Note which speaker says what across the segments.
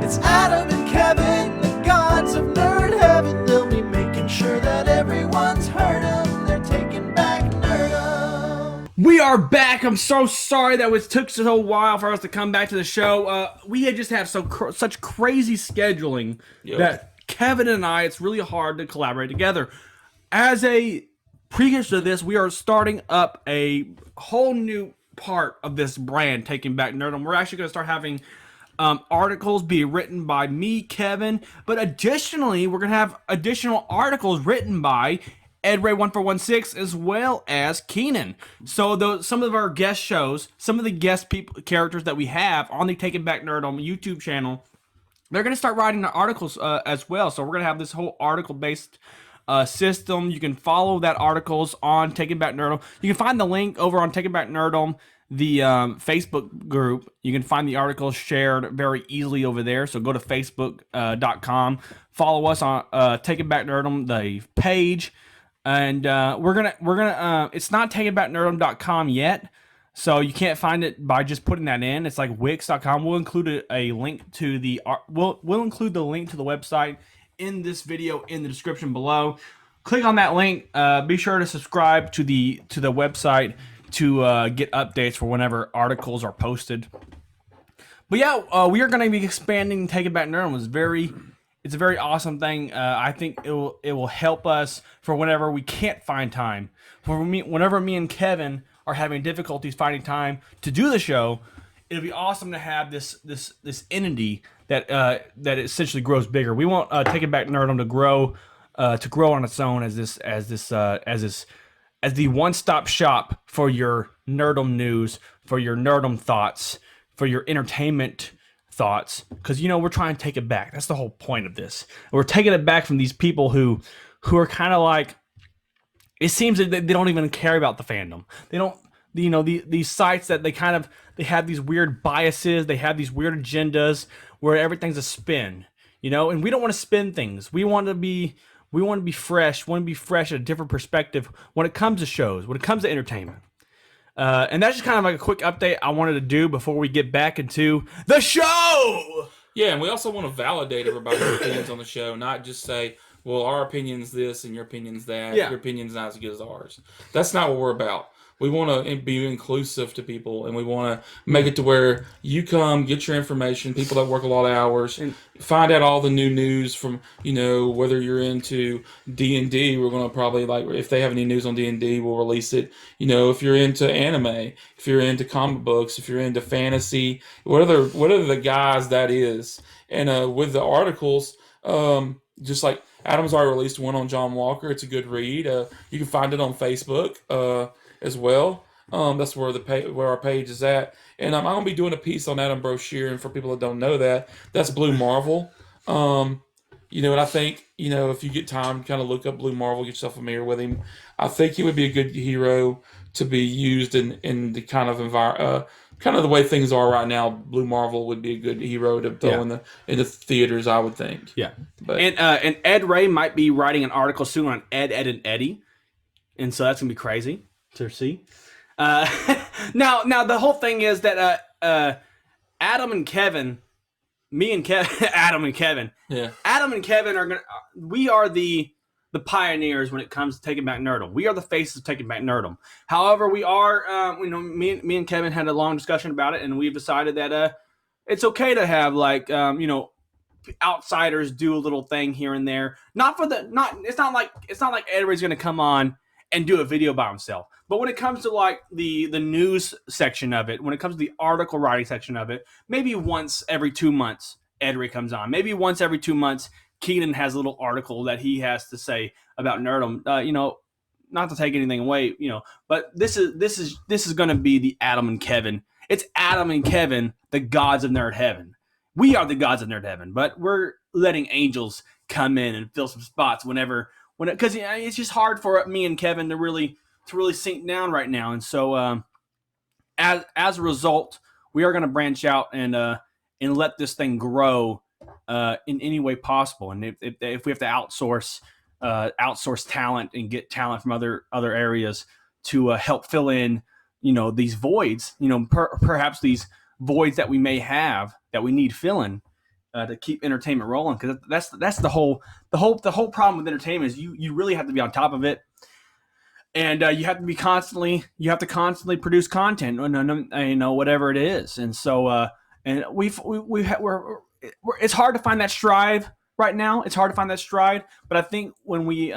Speaker 1: It's Adam and Kevin, the gods of nerd heaven. They'll be making sure that everyone's heard them. They're taking back nerdom.
Speaker 2: We are back. I'm so sorry that it took so while for us to come back to the show. We had just have such crazy scheduling that Kevin and I, it's really hard to collaborate together. As a precursor to this, we are starting up a whole new part of this brand, Taking Back Nerdom. We're actually going to start having articles be written by me, Kevin, but additionally, we're going to have additional articles written by EdRay1416 as well as Keenan. So some of our guest shows, some of the guest characters that we have on the Taking Back Nerdom YouTube channel, they're going to start writing the articles as well. So we're going to have this whole article-based system. You can follow that articles on Taking Back Nerdom. You can find the link over on Taking Back Nerdom, the Facebook group. You can find the articles shared very easily over there. So go to facebook.com, follow us on Taking Back Nerdom, the page, and we're gonna. It's not takingbacknerdom.com yet, so you can't find it by just putting that in. It's like wix.com. We'll include a link to the we'll include the link to the website in this video in the description below. Click on that link. Be sure to subscribe to the website to get updates for whenever articles are posted. But yeah, we are going to be expanding Taking Back Nerdom. It's a very awesome thing. I think it will help us for whenever we can't find time. Whenever me and Kevin are having difficulties finding time to do the show, it'll be awesome to have this entity that essentially grows bigger. We want Taking Back Nerdom to grow on its own as the one-stop shop for your nerdom news, for your nerdom thoughts, for your entertainment thoughts. Because we're trying to take it back. That's the whole point of this. We're taking it back from these people who are kind of like. It seems that they don't even care about the fandom. They don't. These sites that they have these weird biases. They have these weird agendas where everything's a spin, and we don't want to spin things. We want to be fresh. Want to be fresh at a different perspective when it comes to shows, when it comes to entertainment. And that's just kind of like a quick update I wanted to do before we get back into the show.
Speaker 3: Yeah, and we also want to validate everybody's opinions on the show, not just say, well, our opinion's this and your opinion's that.
Speaker 2: Yeah.
Speaker 3: Your opinion's not as good as ours. That's not what we're about. We want to be inclusive to people, and we want to make it to where you come, get your information, people that work a lot of hours, find out all the new news from, whether you're into D&D, we're going to probably, if they have any news on D&D, we'll release it. If you're into anime, if you're into comic books, if you're into fantasy, whatever the guys that is. And with the articles, just like Adam's already released one on John Walker. It's a good read. You can find it on Facebook as well. That's where where our page is at. And I'm going to be doing a piece on Adam Brochure. And for people that don't know that's Blue Marvel. And I think, if you get time, kind of look up Blue Marvel, get yourself familiar with him. I think he would be a good hero to be used in the kind of kind of the way things are right now. Blue Marvel would be a good hero to throw in the theaters, I would think.
Speaker 2: Yeah.
Speaker 3: But,
Speaker 2: and Ed Ray might be writing an article soon on Ed, and Eddie. And so that's going to be crazy to see. Now the whole thing is that Adam and Kevin, Adam and Kevin we are the pioneers when it comes to Taking Back Nerdom. We are the faces of Taking Back Nerdom. However, we are, me and Kevin had a long discussion about it, and we've decided that it's okay to have outsiders do a little thing here and there. It's not like Ed Ray's going to come on and do a video by himself. But when it comes to the news section of it, when it comes to the article writing section of it, maybe once every 2 months Ed Ray comes on. Maybe once every 2 months Keenan has a little article that he has to say about nerdom. Not to take anything away, but this is going to be the Adam and Kevin. It's Adam and Kevin, the gods of nerd heaven. We are the gods of nerd heaven, but we're letting angels come in and fill some spots because it's just hard for me and Kevin to really sink down right now. And so as a result, we are going to branch out and let this thing grow in any way possible. And if we have to outsource talent and get talent from other areas to help fill in, these voids, perhaps these voids that we may have that we need filling, to keep entertainment rolling, because that's the whole problem with entertainment is you really have to be on top of it, and you have to constantly produce content, whatever it is, and so and it's hard to find that stride right now. It's hard to find that stride, but I think when we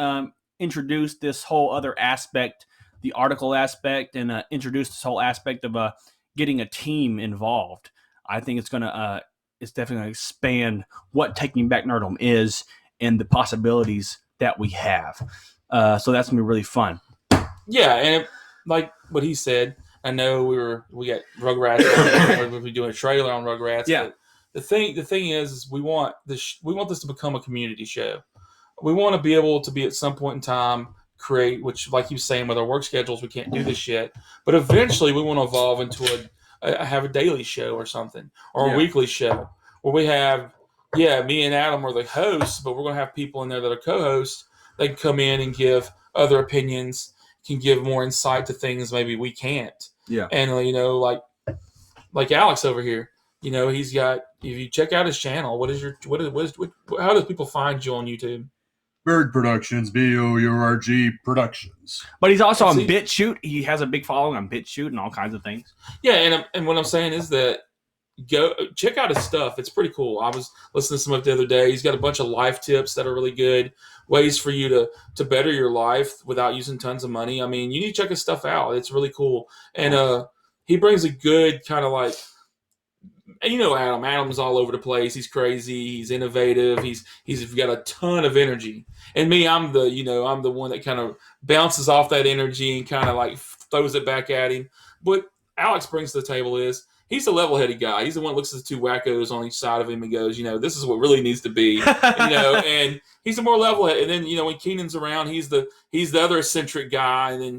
Speaker 2: introduce this whole other aspect, the article aspect, and introduce this whole aspect of getting a team involved, I think it's definitely going to expand what Taking Back Nerdom is and the possibilities that we have. So that's going to be really fun.
Speaker 3: Yeah, and like what he said, I know we got Rugrats. We'll be doing a trailer on Rugrats.
Speaker 2: Yeah.
Speaker 3: But the thing is we want this to become a community show. We want to be able to be at some point in time create, which like you were saying with our work schedules, we can't do this yet. But eventually, we want to evolve into have a daily show or something, or a weekly show where we have, me and Adam are the hosts, but we're going to have people in there that are co-hosts. They can come in and give other opinions, can give more insight to things maybe we can't.
Speaker 2: Yeah.
Speaker 3: And like Alex over here, he's got. If you check out his channel, how do people find you on YouTube?
Speaker 1: Bird Productions, BOURG Productions.
Speaker 2: But he's also on BitChute. He has a big following on BitChute and all kinds of things.
Speaker 3: Yeah, and what I'm saying is that go check out his stuff. It's pretty cool. I was listening to some of it the other day. He's got a bunch of life tips that are really good, ways for you to better your life without using tons of money. I mean, you need to check his stuff out. It's really cool. And he brings a good kind of like, and Adam. Adam's all over the place. He's crazy. He's innovative. He's got a ton of energy. And me, I'm the one that kind of bounces off that energy and kind of like throws it back at him. What Alex brings to the table is he's a level-headed guy. He's the one that looks at the two wackos on each side of him and goes, this is what really needs to be, and he's a more level-headed. And then, when Keenan's around, he's the other eccentric guy. And then,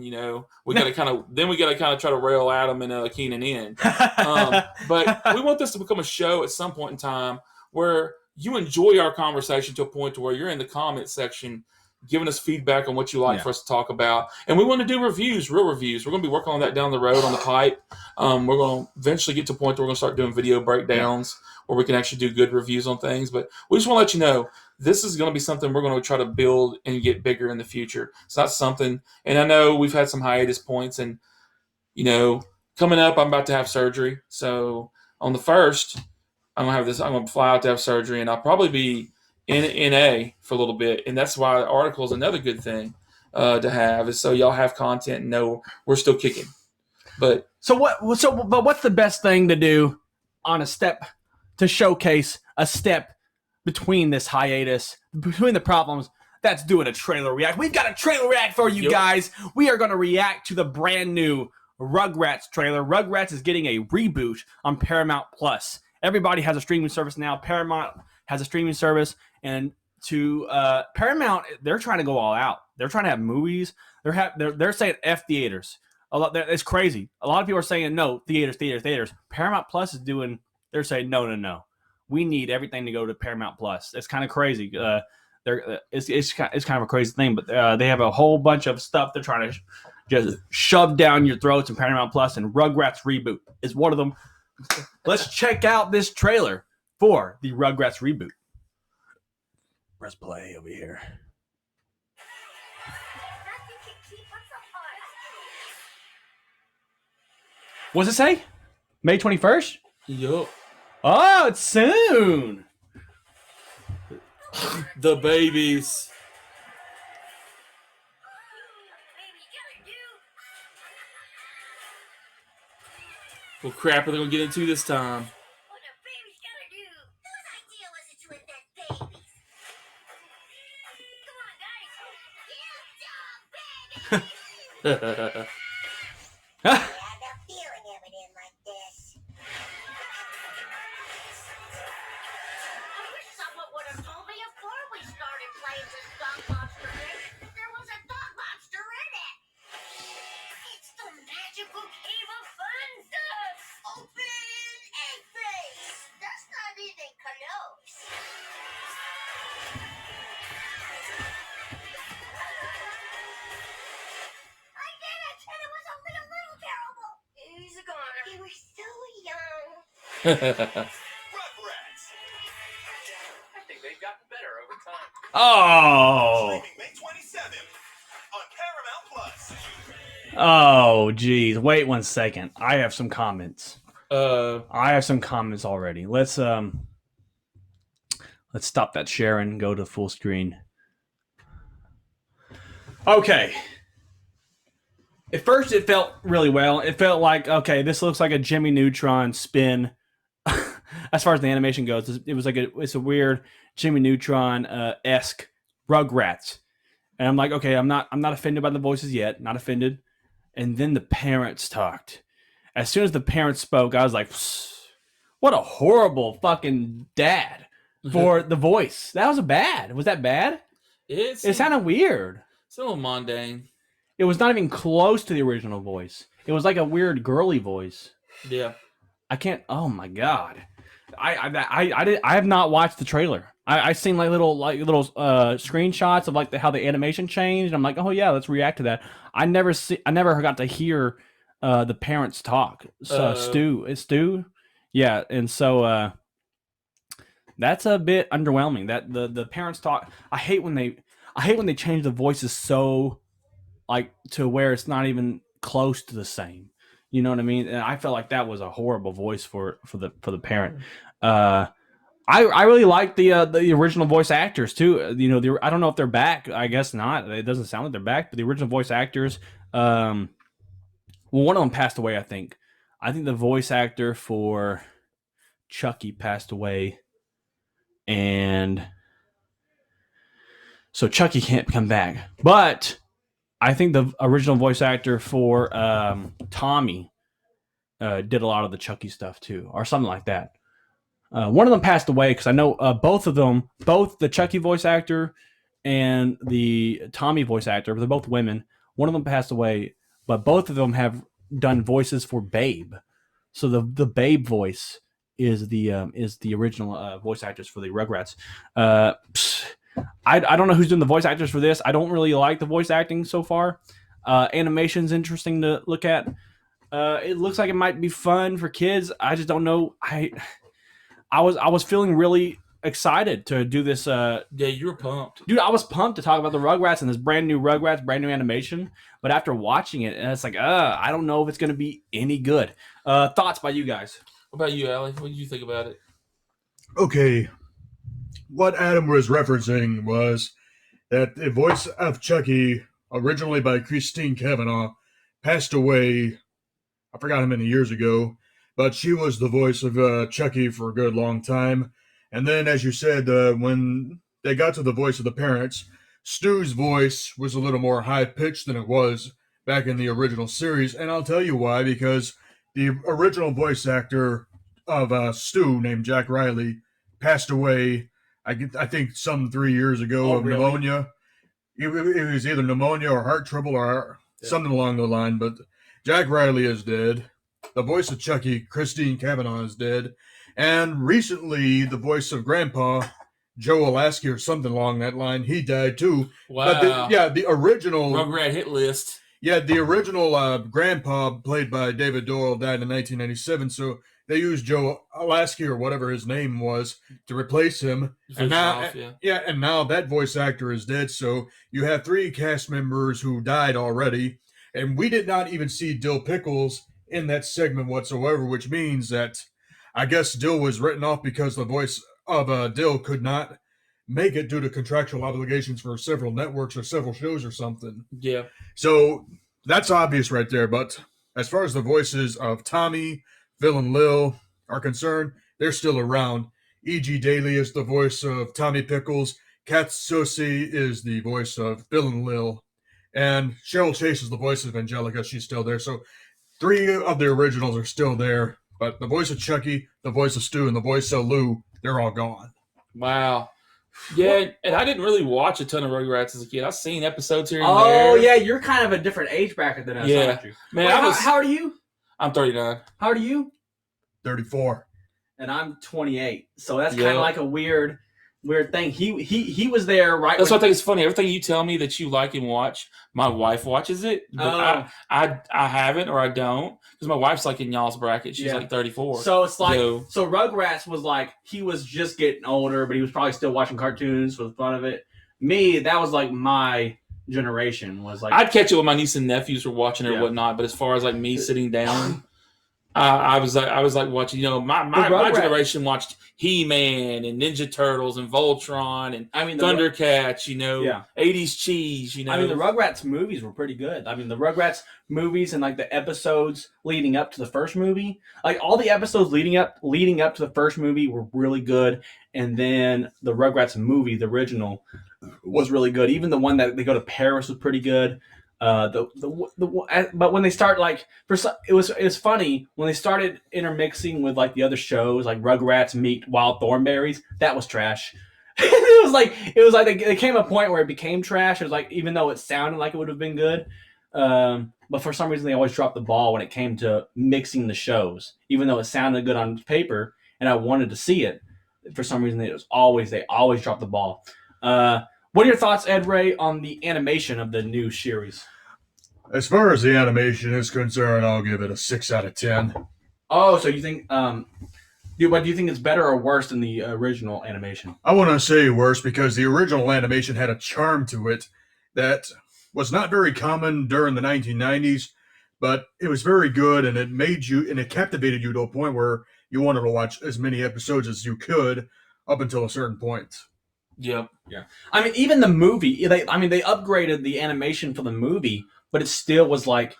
Speaker 3: we got to kind of try to rail Adam and Keenan in. But we want this to become a show at some point in time where you enjoy our conversation to a point to where you're in the comment section giving us feedback on what you like for us to talk about. And we want to do real reviews. We're going to be working on that down the road on the pipe. We're going to eventually get to a point where we're going to start doing video breakdowns where we can actually do good reviews on things. But we just want to let you know, this is going to be something we're going to try to build and get bigger in the future. It's not something, and I know we've had some hiatus points, and, coming up, I'm about to have surgery. So on the 1st, I'm going to fly out to have surgery, and I'll probably be in NA for a little bit, and that's why the article is another good thing to have, is so y'all have content and know we're still kicking. But
Speaker 2: what's the best thing to do on a step to showcase a step between this hiatus, between the problems? That's doing a trailer react. We've got a trailer react for you guys. We are going to react to the brand new Rugrats trailer. Rugrats is getting a reboot on Paramount Plus. Everybody has a streaming service now. Paramount has a streaming service, and to Paramount, they're trying to go all out. They're trying to have movies. They're saying F theaters. It's crazy. A lot of people are saying no, theaters. Paramount Plus they're saying no. We need everything to go to Paramount Plus. It's kind of crazy. It's kind of a crazy thing, but they have a whole bunch of stuff they're trying to just shove down your throats in Paramount Plus, and Rugrats Reboot is one of them. Let's check out this trailer for the Rugrats Reboot. Press play over here. What's it say? May 21st?
Speaker 3: Yup.
Speaker 2: Oh, it's soon.
Speaker 3: The babies. What crap are they going to get into this time?
Speaker 4: I had a feeling it would end like this.
Speaker 5: I wish someone would have told me before we started playing this dog monster game. There was a dog monster in it. It's the magical cave of fun stuff. Open egg face. That's not even close. I did it, and it was only a little terrible. He's a goner.
Speaker 4: You were so young.
Speaker 1: Rugrats.
Speaker 6: I think they've gotten better over time.
Speaker 2: Oh.
Speaker 7: Streaming May 27th on Paramount Plus.
Speaker 2: Oh, geez. Wait 1 second. I have some comments.
Speaker 3: Uh,
Speaker 2: I have some comments already. Let's stop that sharing. Go to full screen. Okay. At first, it felt really well. It felt like, okay, this looks like a Jimmy Neutron spin. As far as the animation goes, it was like it's a weird Jimmy Neutron esque Rugrats, and I'm like, okay, I'm not offended by the voices yet, not offended. And then the parents talked. As soon as the parents spoke, I was like, what a horrible fucking dad for the voice. That was bad. Was that bad? It sounded weird.
Speaker 3: It's a little mundane.
Speaker 2: It was not even close to the original voice. It was like a weird girly voice.
Speaker 3: Yeah.
Speaker 2: I can't. Oh my god. I have not watched the trailer. I seen like little screenshots of like how the animation changed. I'm like, oh yeah, let's react to that. I never got to hear the parents talk. So Stu, yeah, and so that's a bit underwhelming. That the parents talk. I hate when they change the voices so like to where it's not even close to the same. You know what I mean? And I felt like that was a horrible voice for the parent. I really like the original voice actors too. You know, I don't know if they're back. I guess not. It doesn't sound like they're back. But the original voice actors, well, one of them passed away. I think the voice actor for Chucky passed away, and so Chucky can't come back. But I think the original voice actor for Tommy did a lot of the Chucky stuff too, or something like that. One of them passed away because I know both of them, both the Chucky voice actor and the Tommy voice actor, they're both women. One of them passed away, but both of them have done voices for Babe. So the Babe voice is the original voice actors for the Rugrats. I don't know who's doing the voice actors for this. I don't really like the voice acting so far. Animation's interesting to look at. It looks like it might be fun for kids. I just don't know. I was feeling really excited to do this.
Speaker 3: Yeah, you were pumped,
Speaker 2: dude. I was pumped to talk about the Rugrats and this brand new Rugrats, brand new animation. But after watching it, it's like, I don't know if it's going to be any good. Thoughts by you guys?
Speaker 3: What about you, Allie? What did you think about it?
Speaker 8: Okay, what Adam was referencing was that the voice of Chucky, originally by Christine Cavanaugh, passed away. I forgot how many years ago, but she was the voice of Chucky for a good long time. And then, as you said, when they got to the voice of the parents, Stu's voice was a little more high-pitched than it was back in the original series. And I'll tell you why, because the original voice actor of Stu, named Jack Riley, passed away, I think, some 3 years ago of pneumonia. It was either pneumonia or heart trouble or something along the line, but Jack Riley is dead. The voice of Chucky, Christine Cavanaugh, is dead. And recently, the voice of Grandpa, Joe Alaskey, or something along that line, he died too.
Speaker 3: Wow.
Speaker 8: But the original
Speaker 3: Rugrat hit list.
Speaker 8: Yeah, the original Grandpa, played by David Doyle, died in 1997. So they used Joe Alaskey, or whatever his name was, to replace him. And now, and now that voice actor is dead. So you have 3 cast members who died already. And we did not even see Dill Pickles in that segment whatsoever, which means that I guess Dill was written off because the voice of Dill could not make it due to contractual obligations for several networks or several shows or something.
Speaker 3: Yeah.
Speaker 8: So that's obvious right there. But as far as the voices of Tommy, Phil, and Lil are concerned, they're still around. E.G. Daily is the voice of Tommy Pickles. Kat Sosi is the voice of Phil and Lil. And Cheryl Chase is the voice of Angelica. She's still there. So 3 of the originals are still there. But the voice of Chucky, the voice of Stu, and the voice of Lou, they're all gone.
Speaker 3: Wow. Yeah, and I didn't really watch a ton of Rugrats as a kid. I've seen episodes here and there.
Speaker 2: Oh, yeah, you're kind of a different age bracket than us, aren't you?
Speaker 3: Man,
Speaker 2: wait, how old are you?
Speaker 3: I'm 39.
Speaker 2: How old are you?
Speaker 8: 34.
Speaker 2: And I'm 28. So that's kind of like a weird... weird thing. He was there right.
Speaker 3: That's what I think is funny. Everything you tell me that you like and watch, my wife watches it, but I haven't or I don't because my wife's like in y'all's bracket. She's like 34.
Speaker 2: So it's like so Rugrats was like he was just getting older, but he was probably still watching cartoons for the fun of it. Me, that was like my generation was like
Speaker 3: I'd catch it when my niece and nephews were watching it or whatnot. But as far as like me sitting down. I was like watching, my generation watched He-Man and Ninja Turtles and Voltron and Thundercats, 80s cheese,
Speaker 2: I mean, the Rugrats movies were pretty good. I mean, the Rugrats movies and like the episodes leading up to the first movie, like all the episodes leading up to the first movie were really good. And then the Rugrats movie, the original, was really good. Even the one that they go to Paris was pretty good. But when they start it was funny when they started intermixing with like the other shows like Rugrats meet Wild Thornberries. That was trash. it was like there came a point where it became trash. It was like even though it sounded like it would have been good, but for some reason they always dropped the ball when it came to mixing the shows. Even though it sounded good on paper and I wanted to see it, for some reason they always dropped the ball. What are your thoughts, Ed Ray, on the animation of the new series?
Speaker 8: As far as the animation is concerned, I'll give it a 6 out of 10.
Speaker 2: Oh, so you think do you think it's better or worse than the original animation?
Speaker 8: I want to say worse because the original animation had a charm to it that was not very common during the 1990s, but it was very good and it captivated you to a point where you wanted to watch as many episodes as you could up until a certain point.
Speaker 3: Yep.
Speaker 2: Yeah. I mean, even the movie, they upgraded the animation for the movie, but it still was like,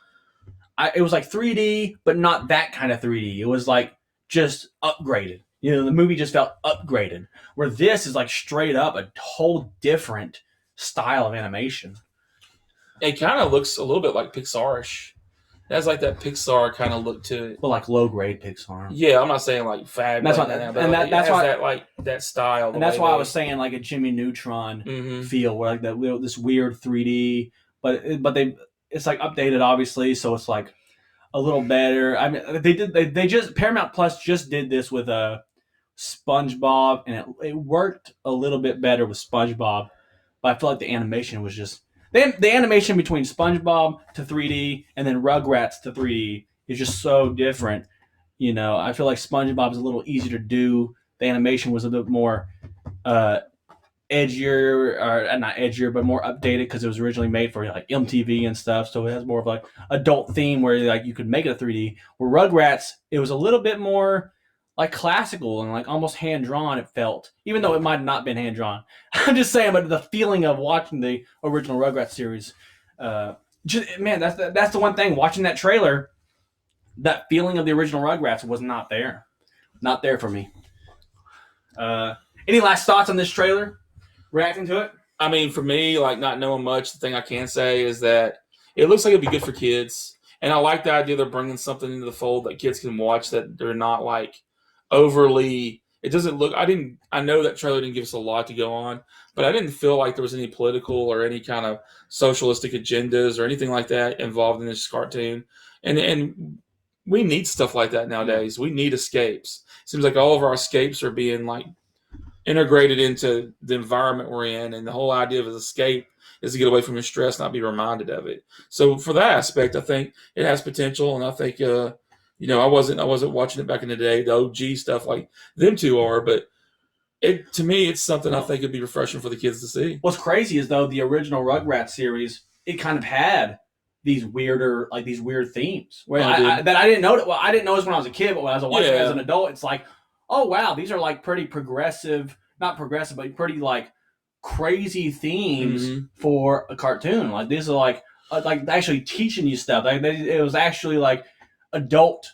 Speaker 2: it was like 3D, but not that kind of 3D. It was like just upgraded. The movie just felt upgraded. Where this is like straight up a whole different style of animation.
Speaker 3: It kind of looks a little bit like Pixar-ish. It has like that Pixar kind of look to it.
Speaker 2: Well, like low grade Pixar.
Speaker 3: Yeah, I'm not saying like fab.
Speaker 2: That's
Speaker 3: that style.
Speaker 2: And that's why I was saying like a Jimmy Neutron feel, where like this weird 3D, but it's like updated obviously, so it's like a little better. I mean, Paramount Plus just did this with SpongeBob, and it worked a little bit better with SpongeBob, but I feel like the animation was just. The animation between SpongeBob to 3D and then Rugrats to 3D is just so different. I feel like SpongeBob is a little easier to do. The animation was a bit more edgier, or not edgier, but more updated because it was originally made for like MTV and stuff. So it has more of like adult theme where like you could make it a 3D. Where Rugrats, it was a little bit more like classical and like almost hand drawn. It felt, even though it might have not been hand drawn. I'm just saying, but the feeling of watching the original Rugrats series, that's the one thing. Watching that trailer, that feeling of the original Rugrats was not there for me. Any last thoughts on this trailer? Reacting to it?
Speaker 3: I mean, for me, like not knowing much, the thing I can say is that it looks like it'd be good for kids, and I like the idea they're bringing something into the fold that kids can watch that they're not like overly. It doesn't look. I know that trailer didn't give us a lot to go on, but I didn't feel like there was any political or any kind of socialistic agendas or anything like that involved in this cartoon. And we need stuff like that nowadays. We need escapes. It seems like all of our escapes are being like integrated into the environment we're in, and the whole idea of an escape is to get away from your stress, not be reminded of it. So for that aspect, I think it has potential, and I think I wasn't watching it back in the day, the OG stuff like them two are, but to me it's something I think would be refreshing for the kids to see.
Speaker 2: What's crazy is though the original Rugrats series, it kind of had these weird themes where I didn't notice. Well, I didn't notice when I was a kid, but when I was watching it as an adult, it's like, oh wow, these are like pretty progressive, not progressive, but pretty like crazy themes for a cartoon. Like these are like actually teaching you stuff. Like it was actually like adult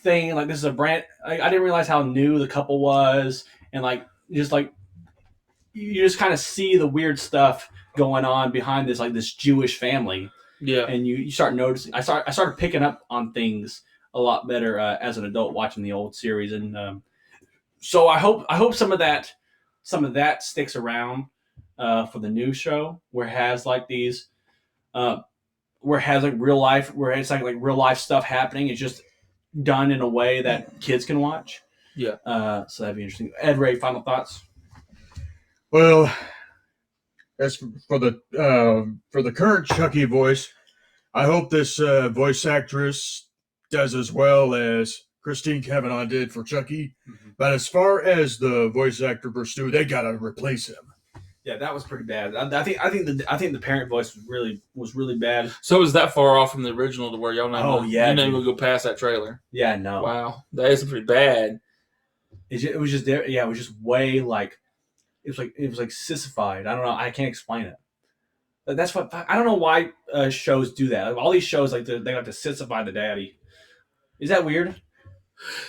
Speaker 2: thing. Like this is a brand. I didn't realize how new the couple was, and like you just kind of see the weird stuff going on behind this Jewish family.
Speaker 3: Yeah,
Speaker 2: and you start noticing. I started picking up on things a lot better as an adult watching the old series, and so I hope some of that sticks around for the new show, where it has like these, where it has like real life, where it's like real life stuff happening. It's just done in a way that kids can watch.
Speaker 3: Yeah.
Speaker 2: So that'd be interesting. Ed Ray, final thoughts?
Speaker 8: Well, as for the current Chucky voice, I hope this voice actress does as well as Christine Cavanaugh did for Chucky.
Speaker 2: Mm-hmm.
Speaker 8: But as far as the voice actor for Stu, they gotta replace him.
Speaker 2: Yeah, that was pretty bad. I think the parent voice was really bad.
Speaker 3: So is that far off from the original to where y'all know?
Speaker 2: Oh, yeah,
Speaker 3: you never
Speaker 2: dude.
Speaker 3: go past that trailer.
Speaker 2: Yeah, no.
Speaker 3: Wow, that is pretty bad.
Speaker 2: It was just there. Yeah, it was just way like it was like sissified. I don't know. I can't explain it. That's what I don't know why shows do that. Like, all these shows like they have to sissify the daddy. Is that weird?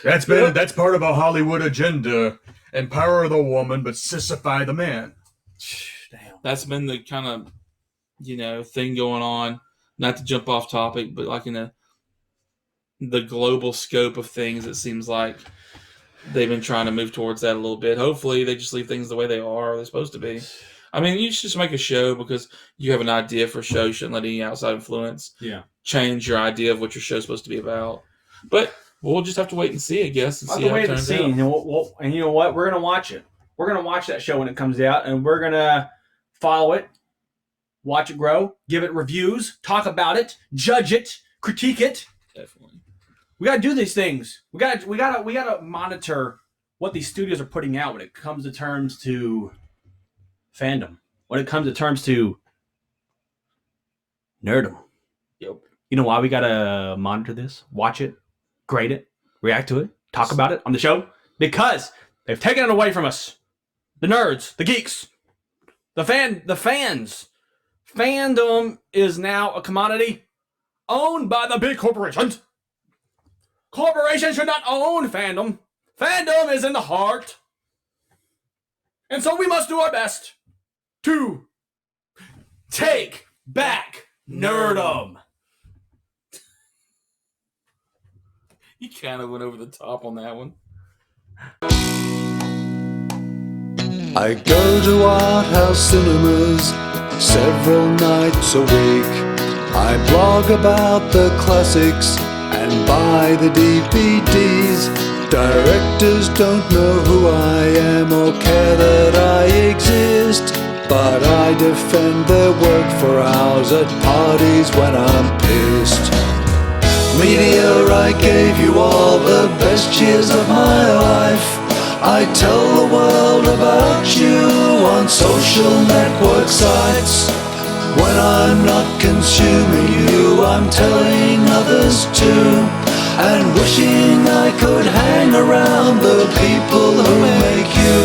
Speaker 8: That's part of a Hollywood agenda. Empower the woman, but sissify the man.
Speaker 2: Damn.
Speaker 3: That's been the kind of thing going on. Not to jump off topic, but like in the global scope of things, it seems like they've been trying to move towards that a little bit. Hopefully, they just leave things the way they are or they're supposed to be. I mean, you should just make a show because you have an idea for a show. You shouldn't let any outside influence change your idea of what your show's supposed to be about. But we'll just have to wait and see, I guess, and see how it turns out.
Speaker 2: And you know what? We're gonna watch it. We're gonna watch that show when it comes out, and we're gonna follow it, watch it grow, give it reviews, talk about it, judge it, critique it.
Speaker 3: Definitely.
Speaker 2: We gotta do these things. We gotta monitor what these studios are putting out when it comes to terms to fandom. When it comes to terms to nerdom.
Speaker 3: Yep.
Speaker 2: You know why we gotta monitor this? Watch it, grade it, react to it, talk about it on the show? Because they've taken it away from us. The nerds, the geeks, the fans. Fandom is now a commodity owned by the big corporations. Corporations should not own fandom. Fandom is in the heart. And so we must do our best to take back nerdom.
Speaker 3: You kind of went over the top on that one.
Speaker 1: I go to art house cinemas several nights a week. I blog about the classics and buy the DVDs. Directors don't know who I am or care that I exist, but I defend their work for hours at parties when I'm pissed. Media, I gave you all the best years of my life. I tell the world about you on social network sites. When I'm not consuming you, I'm telling others too, and wishing I could hang around the people who make you.